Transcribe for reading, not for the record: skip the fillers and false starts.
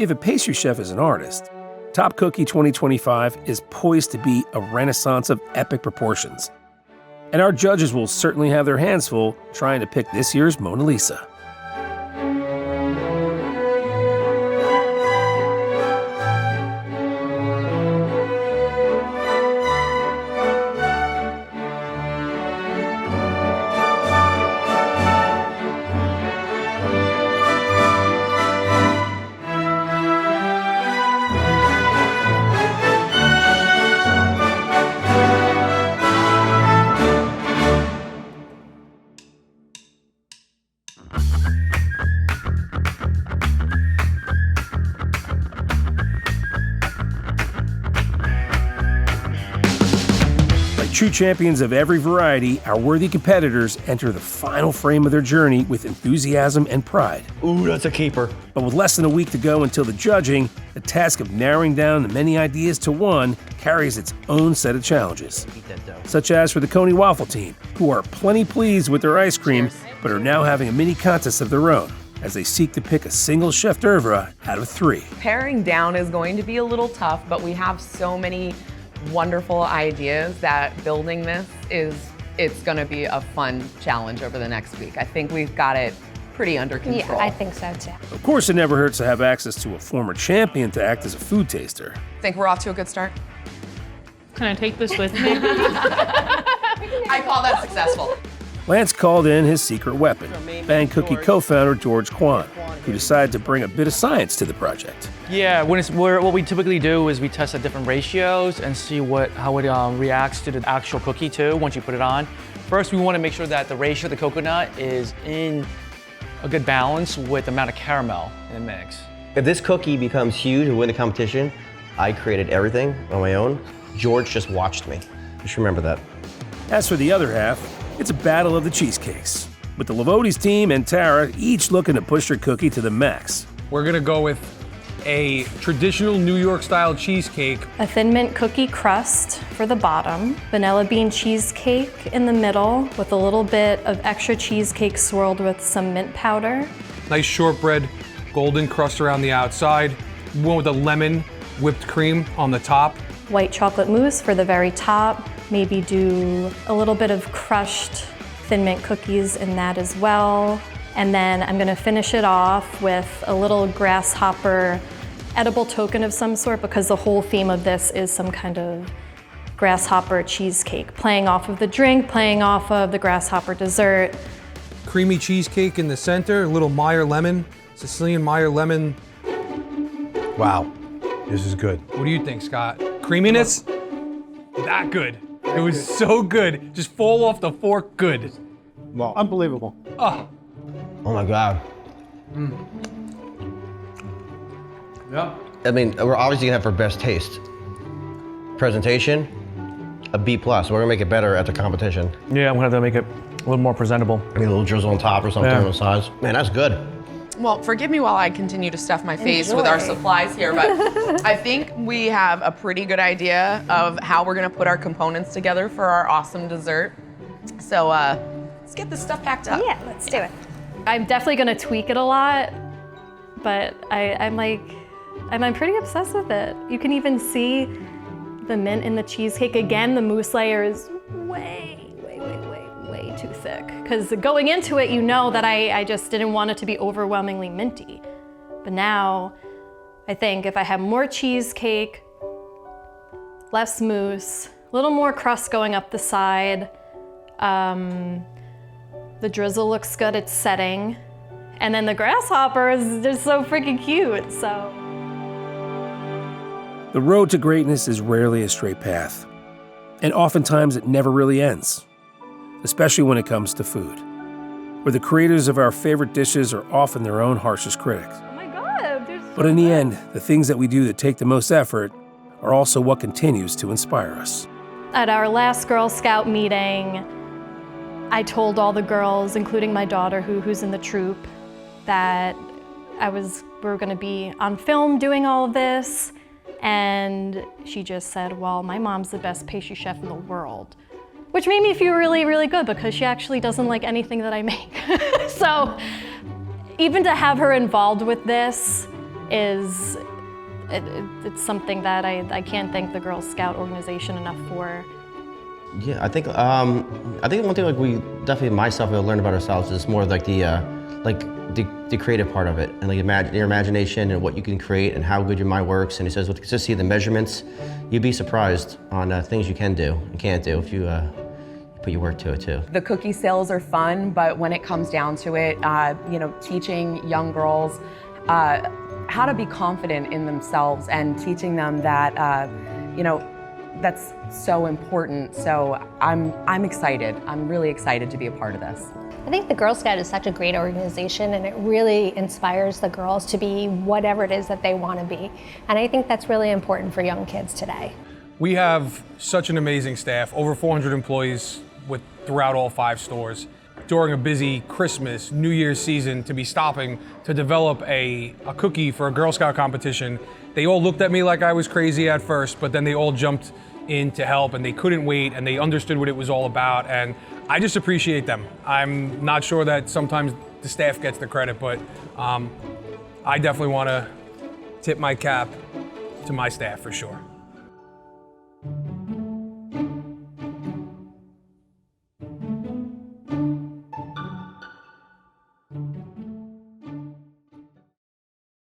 If a pastry chef is an artist, TopCookie 2025 is poised to be a renaissance of epic proportions. And our judges will certainly have their hands full trying to pick this year's Mona Lisa. True champions of every variety, our worthy competitors enter the final frame of their journey with enthusiasm and pride. Ooh, that's a keeper. But with less than a week to go until the judging, the task of narrowing down the many ideas to one carries its own set of challenges. Such as for the Coney Waffle team, who are plenty pleased with their ice cream, but are now having a mini contest of their own as they seek to pick a single chef d'oeuvre out of 3. Paring down is going to be a little tough, but we have so many wonderful ideas that building this it's going to be a fun challenge over the next week. I think we've got it pretty under control. Yeah, I think so too. Of course, it never hurts to have access to a former champion to act as a food taster. Think we're off to a good start? Can I take this with me? I call that successful. Lance called in his secret weapon, Bang Cookie co-founder George Kwan, who decided to bring a bit of science to the project. Yeah, what we typically do is we test at different ratios and see how it reacts to the actual cookie too once you put it on. First, we want to make sure that the ratio of the coconut is in a good balance with the amount of caramel in the mix. If this cookie becomes huge and win the competition, I created everything on my own. George just watched me. Just remember that. As for the other half, it's a battle of the cheesecakes, with the Livoti's team and Tara each looking to push their cookie to the max. We're gonna go with a traditional New York style cheesecake. A thin mint cookie crust for the bottom, vanilla bean cheesecake in the middle with a little bit of extra cheesecake swirled with some mint powder. Nice shortbread, golden crust around the outside. One with a lemon whipped cream on the top. White chocolate mousse for the very top. Maybe do a little bit of crushed thin mint cookies in that as well. And then I'm gonna finish it off with a little grasshopper edible token of some sort, because the whole theme of this is some kind of grasshopper cheesecake, playing off of the drink, playing off of the grasshopper dessert. Creamy cheesecake in the center, a little Meyer lemon, Sicilian Meyer lemon. Wow, this is good. What do you think, Scott? Creaminess? That good. It was so good. Just fall off the fork good. Well, unbelievable. Oh. Oh my God. Yeah. I mean, we're obviously gonna have for best taste. Presentation, a B+. We're gonna make it better at the competition. Yeah, I'm gonna have to make it a little more presentable. Maybe a little drizzle on top or something on the sides. Man, that's good. Well, forgive me while I continue to stuff my face with our supplies here, but I think we have a pretty good idea of how we're gonna put our components together for our awesome dessert. So let's get this stuff packed up. Yeah, let's do it. I'm definitely gonna tweak it a lot, but I'm pretty obsessed with it. You can even see the mint in the cheesecake. Again, the mousse layer is way too thick. Because going into it, you know that I just didn't want it to be overwhelmingly minty. But now, I think if I have more cheesecake, less mousse, a little more crust going up the side, the drizzle looks good, it's setting. And then the grasshopper is just so freaking cute, so. The road to greatness is rarely a straight path. And oftentimes it never really ends. Especially when it comes to food, where the creators of our favorite dishes are often their own harshest critics. Oh my God, but in the end, the things that we do that take the most effort are also what continues to inspire us. At our last Girl Scout meeting, I told all the girls, including my daughter who's in the troupe, that we were gonna be on film doing all of this, and she just said, well, my mom's the best pastry chef in the world. Which made me feel really, really good because she actually doesn't like anything that I make. So even to have her involved with this is, it's something that I can't thank the Girl Scout organization enough for. Yeah, I think one thing like we definitely myself have learned about ourselves is more like the creative part of it, and like your imagination and what you can create and how good your mind works. And he says with the consistency of the measurements, you'd be surprised on things you can do and can't do if you put your work to it too. The cookie sales are fun, but when it comes down to it, teaching young girls how to be confident in themselves and teaching them that, that's so important. So I'm excited. I'm really excited to be a part of this. I think the Girl Scout is such a great organization, and it really inspires the girls to be whatever it is that they want to be. And I think that's really important for young kids today. We have such an amazing staff, over 400 employees throughout all 5 stores. During a busy Christmas, New Year's season, to be stopping to develop a cookie for a Girl Scout competition, they all looked at me like I was crazy at first, but then they all jumped in to help, and they couldn't wait, and they understood what it was all about, and I just appreciate them. I'm not sure that sometimes the staff gets the credit, but I definitely want to tip my cap to my staff for sure.